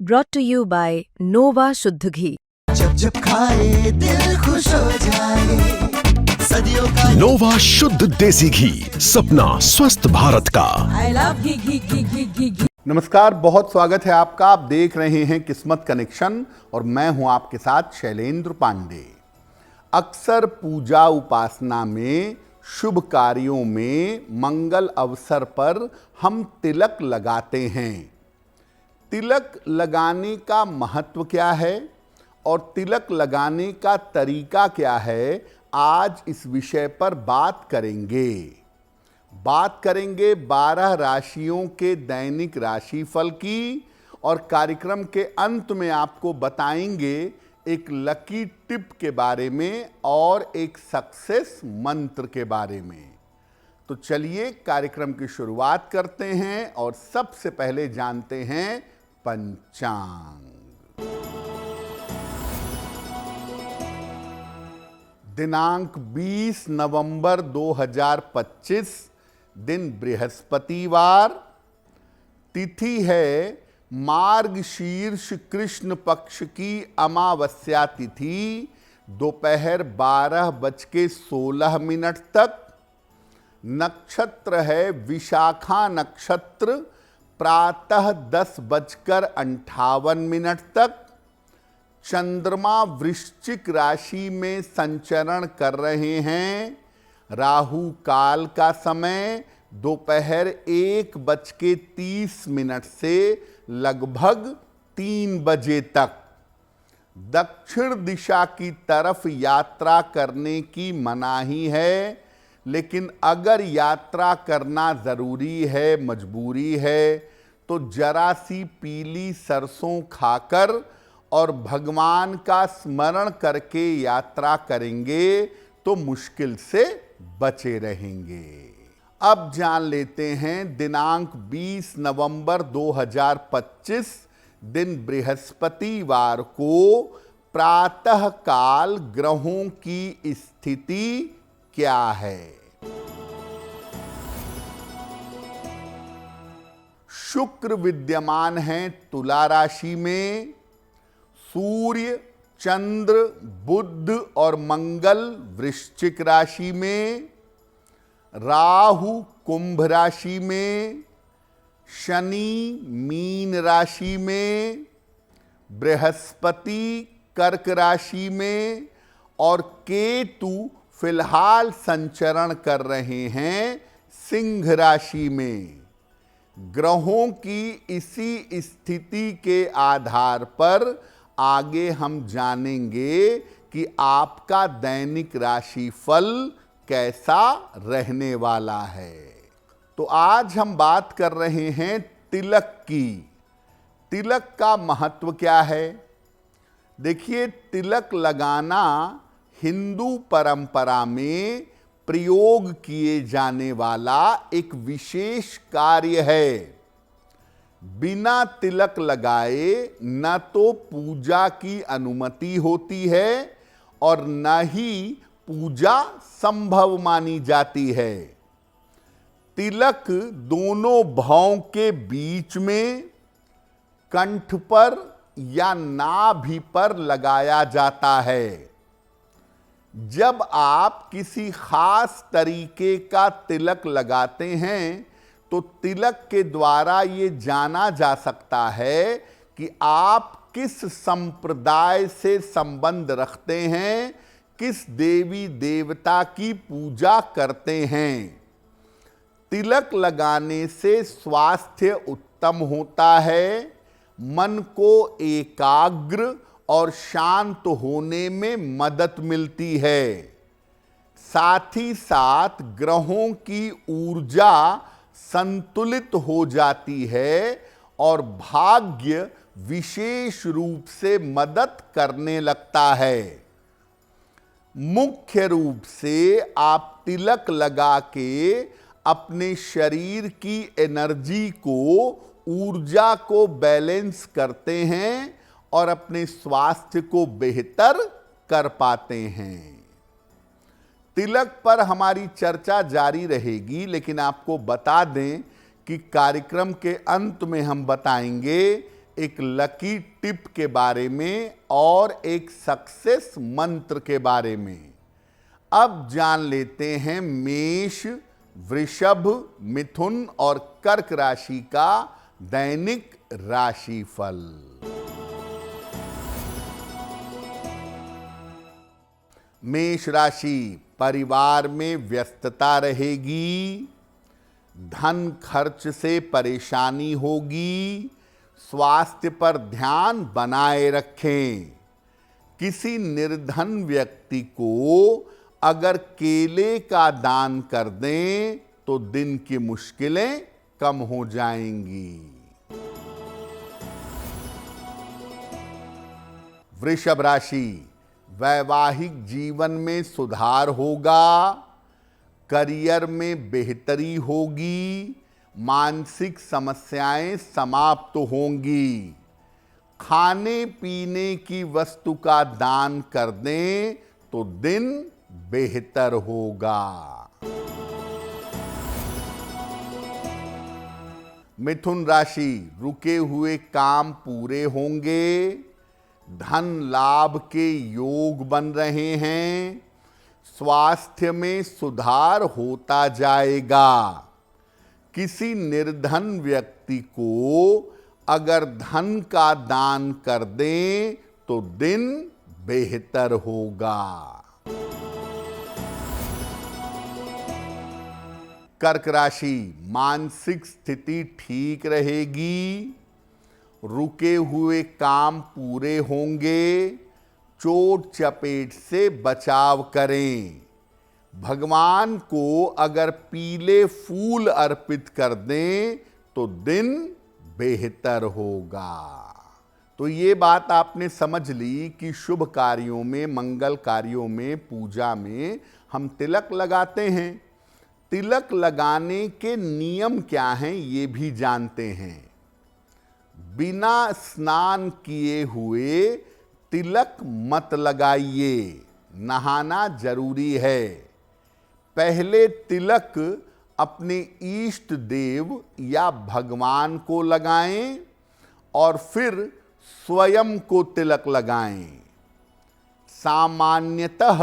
brought to you by Nova शुद्ध घी। जब जब खाए दिल खुश हो जाए, सदियों का नोवा शुद्ध देसी घी, सपना स्वस्थ भारत का। I love घी घी घी घी घी घी। नमस्कार, बहुत स्वागत है आपका। आप देख रहे हैं किस्मत कनेक्शन और मैं हूं आपके साथ शैलेंद्र पांडे। अक्सर पूजा उपासना में, शुभ कार्यों में, मंगल अवसर पर हम तिलक लगाते हैं। तिलक लगाने का महत्व क्या है और तिलक लगाने का तरीका क्या है, आज इस विषय पर बात करेंगे। 12 राशियों के दैनिक राशिफल की और कार्यक्रम के अंत में आपको बताएंगे एक लकी टिप के बारे में और एक सक्सेस मंत्र के बारे में। तो चलिए कार्यक्रम की शुरुआत करते हैं और सबसे पहले जानते हैं पंचांग। दिनांक 20 नवंबर 2025, दिन बृहस्पतिवार, तिथि है मार्गशीर्ष कृष्ण पक्ष की अमावस्या तिथि, दोपहर 12:16 तक। नक्षत्र है विशाखा नक्षत्र, प्रातः 10:58 तक। चंद्रमा वृश्चिक राशि में संचरण कर रहे हैं। राहु काल का समय दोपहर 1:30 से लगभग 3 बजे तक। दक्षिण दिशा की तरफ यात्रा करने की मनाही है, लेकिन अगर यात्रा करना ज़रूरी है, मजबूरी है, तो जरा सी पीली सरसों खाकर और भगवान का स्मरण करके यात्रा करेंगे तो मुश्किल से बचे रहेंगे। अब जान लेते हैं दिनांक 20 नवंबर 2025, दिन बृहस्पतिवार को प्रातः काल ग्रहों की स्थिति क्या है। शुक्र विद्यमान हैं तुला राशि में। सूर्य, चंद्र, बुध और मंगल वृश्चिक राशि में। राहु कुंभ राशि में। शनि मीन राशि में। बृहस्पति कर्क राशि में और केतु फिलहाल संचरण कर रहे हैं सिंह राशि में। ग्रहों की इसी स्थिति के आधार पर आगे हम जानेंगे कि आपका दैनिक राशिफल कैसा रहने वाला है। तो आज हम बात कर रहे हैं तिलक की। तिलक का महत्व क्या है? देखिए, तिलक लगाना हिंदू परंपरा में प्रयोग किए जाने वाला एक विशेष कार्य है। बिना तिलक लगाए न तो पूजा की अनुमति होती है और न ही पूजा संभव मानी जाती है। तिलक दोनों भौं के बीच में, कंठ पर या नाभि पर लगाया जाता है। जब आप किसी खास तरीके का तिलक लगाते हैं तो तिलक के द्वारा ये जाना जा सकता है कि आप किस संप्रदाय से संबंध रखते हैं, किस देवी देवता की पूजा करते हैं। तिलक लगाने से स्वास्थ्य उत्तम होता है, मन को एकाग्र और शांत होने में मदद मिलती है। साथ ही साथ ग्रहों की ऊर्जा संतुलित हो जाती है और भाग्य विशेष रूप से मदद करने लगता है। मुख्य रूप से आप तिलक लगा के अपने शरीर की एनर्जी को, ऊर्जा को बैलेंस करते हैं और अपने स्वास्थ्य को बेहतर कर पाते हैं। तिलक पर हमारी चर्चा जारी रहेगी, लेकिन आपको बता दें कि कार्यक्रम के अंत में हम बताएंगे एक लकी टिप के बारे में और एक सक्सेस मंत्र के बारे में। अब जान लेते हैं मेष, वृषभ, मिथुन और कर्क राशि का दैनिक राशिफल। मेष राशि, परिवार में व्यस्तता रहेगी, धन खर्च से परेशानी होगी, स्वास्थ्य पर ध्यान बनाए रखें। किसी निर्धन व्यक्ति को अगर केले का दान कर दें तो दिन की मुश्किलें कम हो जाएंगी। वृषभ राशि, वैवाहिक जीवन में सुधार होगा, करियर में बेहतरी होगी, मानसिक समस्याएं समाप्त होंगी। खाने पीने की वस्तु का दान कर दें तो दिन बेहतर होगा। मिथुन राशि, रुके हुए काम पूरे होंगे, धन लाभ के योग बन रहे हैं, स्वास्थ्य में सुधार होता जाएगा। किसी निर्धन व्यक्ति को अगर धन का दान कर दें तो दिन बेहतर होगा। कर्क राशि, मानसिक स्थिति ठीक रहेगी, रुके हुए काम पूरे होंगे, चोट चपेट से बचाव करें। भगवान को अगर पीले फूल अर्पित कर दें तो दिन बेहतर होगा। तो ये बात आपने समझ ली कि शुभ कार्यों में, मंगल कार्यों में, पूजा में हम तिलक लगाते हैं। तिलक लगाने के नियम क्या हैं ये भी जानते हैं। बिना स्नान किए हुए तिलक मत लगाइए, नहाना जरूरी है। पहले तिलक अपने इष्ट देव या भगवान को लगाएं और फिर स्वयं को तिलक लगाएं। सामान्यतः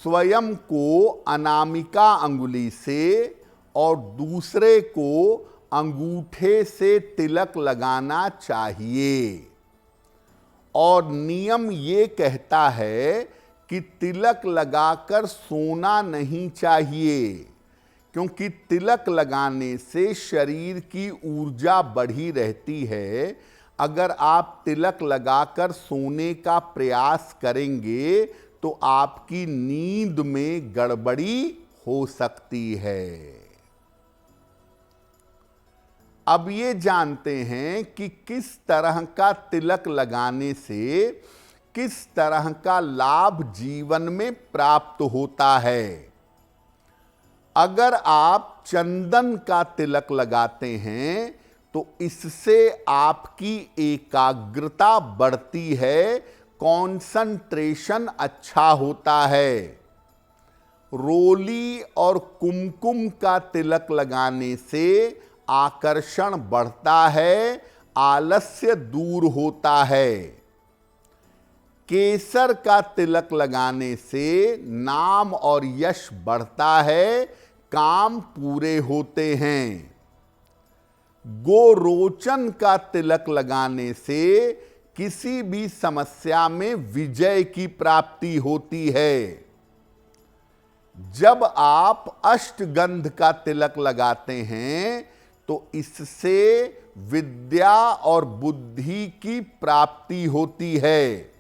स्वयं को अनामिका अंगुली से और दूसरे को अंगूठे से तिलक लगाना चाहिए। और नियम ये कहता है कि तिलक लगाकर सोना नहीं चाहिए, क्योंकि तिलक लगाने से शरीर की ऊर्जा बढ़ी रहती है। अगर आप तिलक लगाकर सोने का प्रयास करेंगे तो आपकी नींद में गड़बड़ी हो सकती है। अब ये जानते हैं कि किस तरह का तिलक लगाने से किस तरह का लाभ जीवन में प्राप्त होता है। अगर आप चंदन का तिलक लगाते हैं तो इससे आपकी एकाग्रता बढ़ती है, कंसंट्रेशन अच्छा होता है। रोली और कुमकुम का तिलक लगाने से आकर्षण बढ़ता है, आलस्य दूर होता है। केसर का तिलक लगाने से नाम और यश बढ़ता है, काम पूरे होते हैं। गोरोचन का तिलक लगाने से किसी भी समस्या में विजय की प्राप्ति होती है। जब आप अष्टगंध का तिलक लगाते हैं तो इससे विद्या और बुद्धि की प्राप्ति होती है।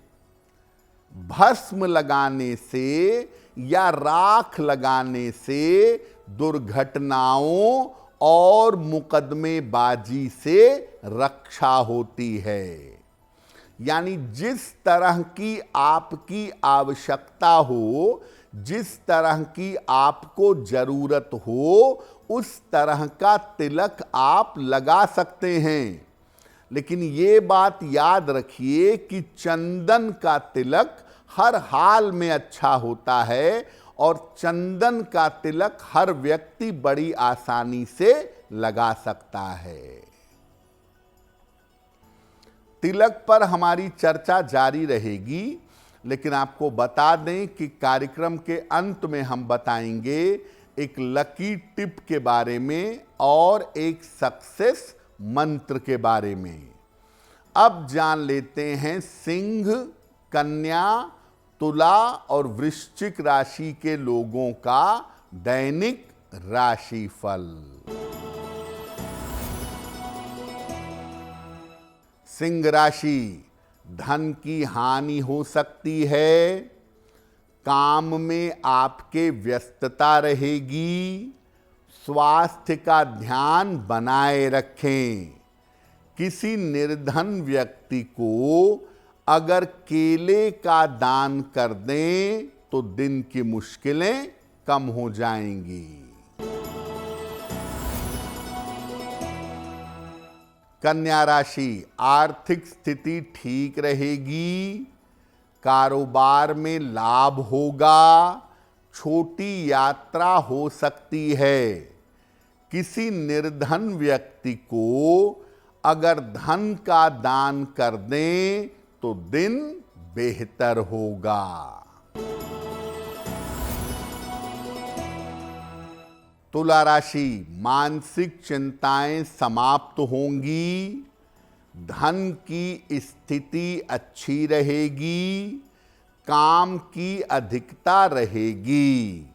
भस्म लगाने से या राख लगाने से दुर्घटनाओं और मुकदमेबाजी से रक्षा होती है। यानी जिस तरह की आपकी आवश्यकता हो, जिस तरह की आपको जरूरत हो, उस तरह का तिलक आप लगा सकते हैं। लेकिन ये बात याद रखिए कि चंदन का तिलक हर हाल में अच्छा होता है और चंदन का तिलक हर व्यक्ति बड़ी आसानी से लगा सकता है। तिलक पर हमारी चर्चा जारी रहेगी, लेकिन आपको बता दें कि कार्यक्रम के अंत में हम बताएंगे एक लकी टिप के बारे में और एक सक्सेस मंत्र के बारे में। अब जान लेते हैं सिंह, कन्या, तुला और वृश्चिक राशि के लोगों का दैनिक राशिफल। सिंह राशि, धन की हानि हो सकती है, काम में आपके व्यस्तता रहेगी, स्वास्थ्य का ध्यान बनाए रखें। किसी निर्धन व्यक्ति को अगर केले का दान कर दें तो दिन की मुश्किलें कम हो जाएंगी। कन्या राशि, आर्थिक स्थिति ठीक रहेगी, कारोबार में लाभ होगा, छोटी यात्रा हो सकती है। किसी निर्धन व्यक्ति को अगर धन का दान कर दें तो दिन बेहतर होगा। तुला राशि, मानसिक चिंताएं समाप्त होंगी, धन की स्थिति अच्छी रहेगी, काम की अधिकता रहेगी।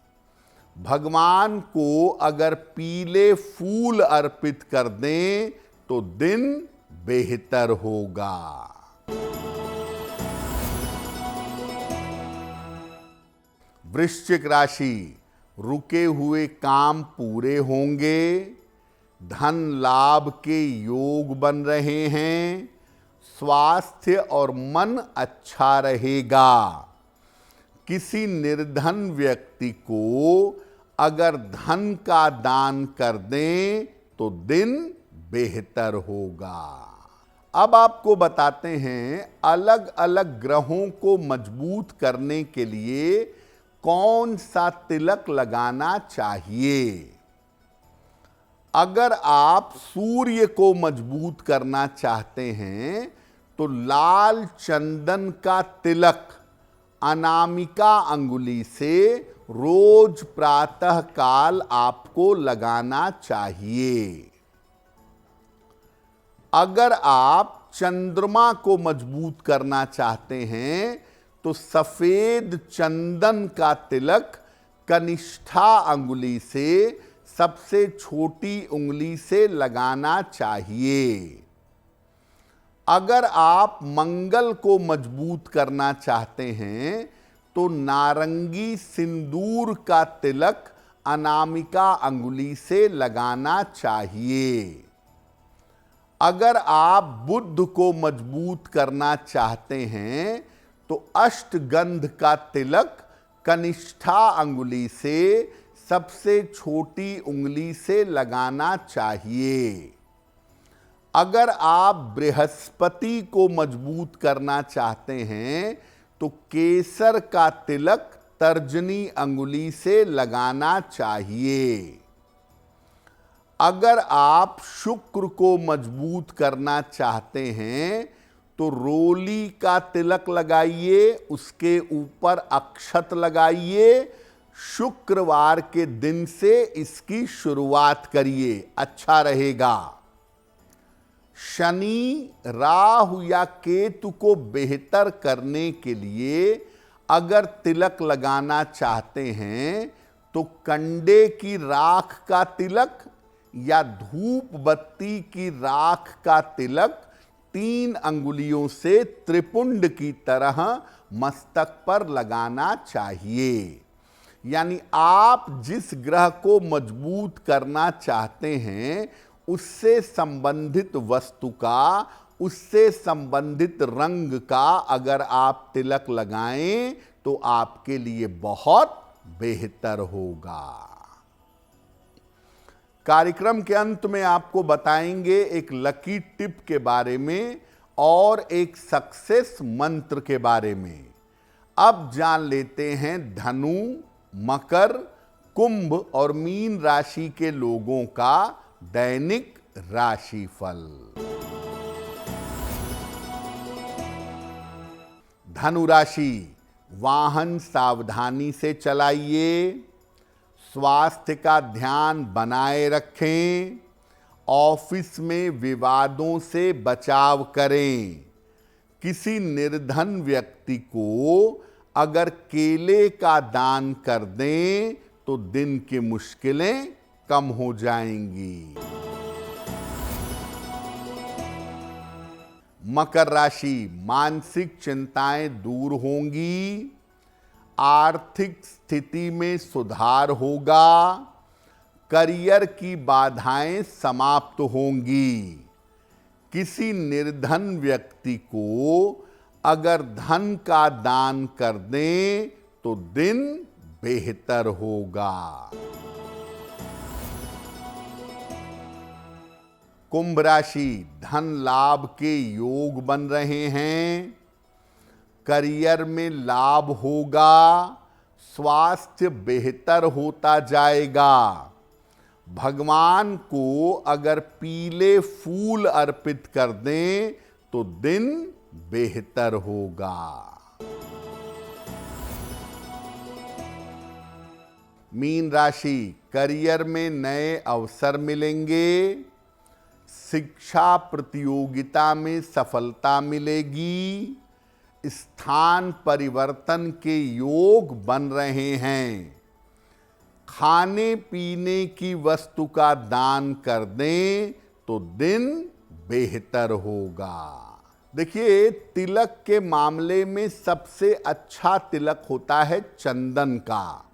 भगवान को अगर पीले फूल अर्पित कर दें तो दिन बेहतर होगा। वृश्चिक राशि, रुके हुए काम पूरे होंगे, धन लाभ के योग बन रहे हैं, स्वास्थ्य और मन अच्छा रहेगा। किसी निर्धन व्यक्ति को अगर धन का दान कर दें तो दिन बेहतर होगा। अब आपको बताते हैं अलग अलग ग्रहों को मजबूत करने के लिए कौन सा तिलक लगाना चाहिए। अगर आप सूर्य को मजबूत करना चाहते हैं तो लाल चंदन का तिलक अनामिका अंगुली से रोज प्रातः काल आपको लगाना चाहिए। अगर आप चंद्रमा को मजबूत करना चाहते हैं तो सफेद चंदन का तिलक कनिष्ठा अंगुली से सबसे छोटी उंगली से लगाना चाहिए। अगर आप मंगल को मजबूत करना चाहते हैं तो नारंगी सिंदूर का तिलक अनामिका अंगुली से लगाना चाहिए। अगर आप बुध को मजबूत करना चाहते हैं तो अष्टगंध का तिलक कनिष्ठा अंगुली से सबसे छोटी उंगली से लगाना चाहिए। अगर आप बृहस्पति को मजबूत करना चाहते हैं तो केसर का तिलक तर्जनी अंगुली से लगाना चाहिए। अगर आप शुक्र को मजबूत करना चाहते हैं तो रोली का तिलक लगाइए, उसके ऊपर अक्षत लगाइए। शुक्रवार के दिन से इसकी शुरुआत करिए, अच्छा रहेगा। शनि, राहु या केतु को बेहतर करने के लिए अगर तिलक लगाना चाहते हैं तो कंडे की राख का तिलक या धूप बत्ती की राख का तिलक 3 अंगुलियों से त्रिपुंड की तरह मस्तक पर लगाना चाहिए। यानी आप जिस ग्रह को मजबूत करना चाहते हैं उससे संबंधित वस्तु का, उससे संबंधित रंग का अगर आप तिलक लगाएं तो आपके लिए बहुत बेहतर होगा। कार्यक्रम के अंत में आपको बताएंगे एक लकी टिप के बारे में और एक सक्सेस मंत्र के बारे में। अब जान लेते हैं धनु, मकर, कुंभ और मीन राशि के लोगों का दैनिक राशिफल। धनु राशि, वाहन सावधानी से चलाइए, स्वास्थ्य का ध्यान बनाए रखें, ऑफिस में विवादों से बचाव करें। किसी निर्धन व्यक्ति को अगर केले का दान कर दें तो दिन की मुश्किलें कम हो जाएंगी। मकर राशि, मानसिक चिंताएं दूर होंगी, आर्थिक स्थिति में सुधार होगा, करियर की बाधाएं समाप्त होंगी। किसी निर्धन व्यक्ति को अगर धन का दान कर दें तो दिन बेहतर होगा। कुंभ राशि, धन लाभ के योग बन रहे हैं, करियर में लाभ होगा, स्वास्थ्य बेहतर होता जाएगा। भगवान को अगर पीले फूल अर्पित कर दें तो दिन बेहतर होगा। मीन राशि, करियर में नए अवसर मिलेंगे, शिक्षा प्रतियोगिता में सफलता मिलेगी, स्थान परिवर्तन के योग बन रहे हैं। खाने पीने की वस्तु का दान कर दें तो दिन बेहतर होगा। देखिए, तिलक के मामले में सबसे अच्छा तिलक होता है चंदन का।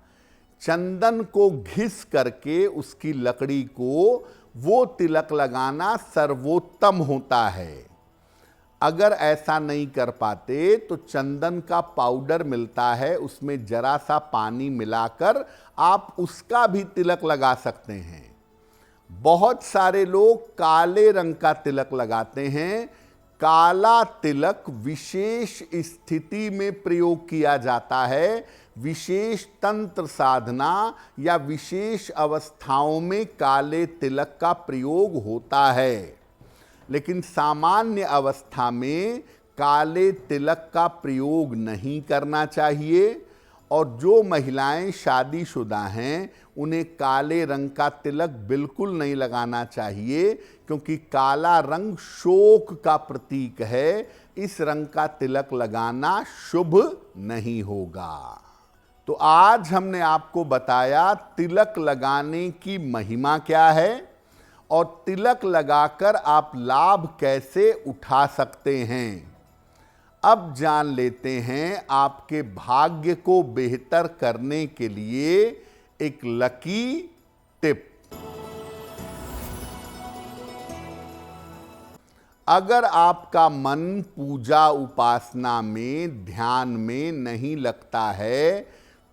चंदन को घिस करके उसकी लकड़ी को वो तिलक लगाना सर्वोत्तम होता है। अगर ऐसा नहीं कर पाते तो चंदन का पाउडर मिलता है, उसमें जरा सा पानी मिलाकर आप उसका भी तिलक लगा सकते हैं। बहुत सारे लोग काले रंग का तिलक लगाते हैं। काला तिलक विशेष स्थिति में प्रयोग किया जाता है, विशेष तंत्र साधना या विशेष अवस्थाओं में काले तिलक का प्रयोग होता है, लेकिन सामान्य अवस्था में काले तिलक का प्रयोग नहीं करना चाहिए। और जो महिलाएं शादीशुदा हैं उन्हें काले रंग का तिलक बिल्कुल नहीं लगाना चाहिए, क्योंकि काला रंग शोक का प्रतीक है। इस रंग का तिलक लगाना शुभ नहीं होगा। तो आज हमने आपको बताया तिलक लगाने की महिमा क्या है और तिलक लगाकर आप लाभ कैसे उठा सकते हैं। अब जान लेते हैं आपके भाग्य को बेहतर करने के लिए एक लकी टिप। अगर आपका मन पूजा उपासना में ध्यान में नहीं लगता है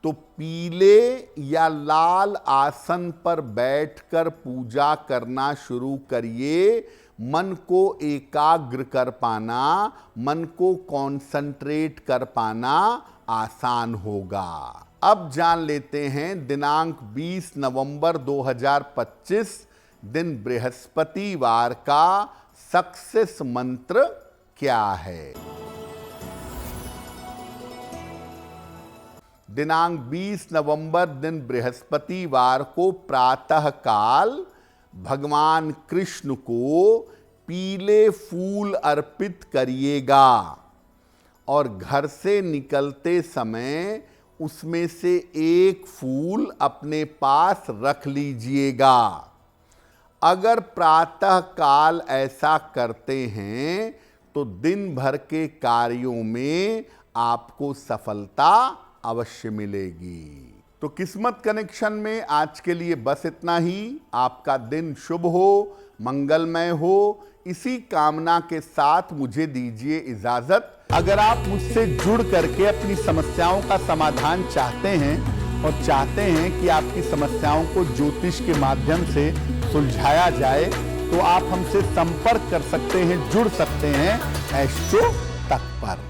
तो पीले या लाल आसन पर बैठकर पूजा करना शुरू करिए। मन को एकाग्र कर पाना, मन को कॉन्सेंट्रेट कर पाना आसान होगा। अब जान लेते हैं दिनांक 20 नवंबर 2025 दिन बृहस्पतिवार का सक्सेस मंत्र क्या है। दिनांक 20 नवंबर दिन बृहस्पतिवार को प्रातः काल भगवान कृष्ण को पीले फूल अर्पित करिएगा और घर से निकलते समय उसमें से एक फूल अपने पास रख लीजिएगा। अगर प्रातः काल ऐसा करते हैं तो दिन भर के कार्यों में आपको सफलता अवश्य मिलेगी। तो किस्मत कनेक्शन में आज के लिए बस इतना ही। आपका दिन शुभ हो, मंगलमय हो, इसी कामना के साथ मुझे दीजिए इजाजत। अगर आप मुझसे जुड़ करके अपनी समस्याओं का समाधान चाहते हैं और चाहते हैं कि आपकी समस्याओं को ज्योतिष के माध्यम से सुलझाया जाए तो आप हमसे संपर्क कर सकते हैं, जुड़ सकते हैं एस्ट्रो तक पर।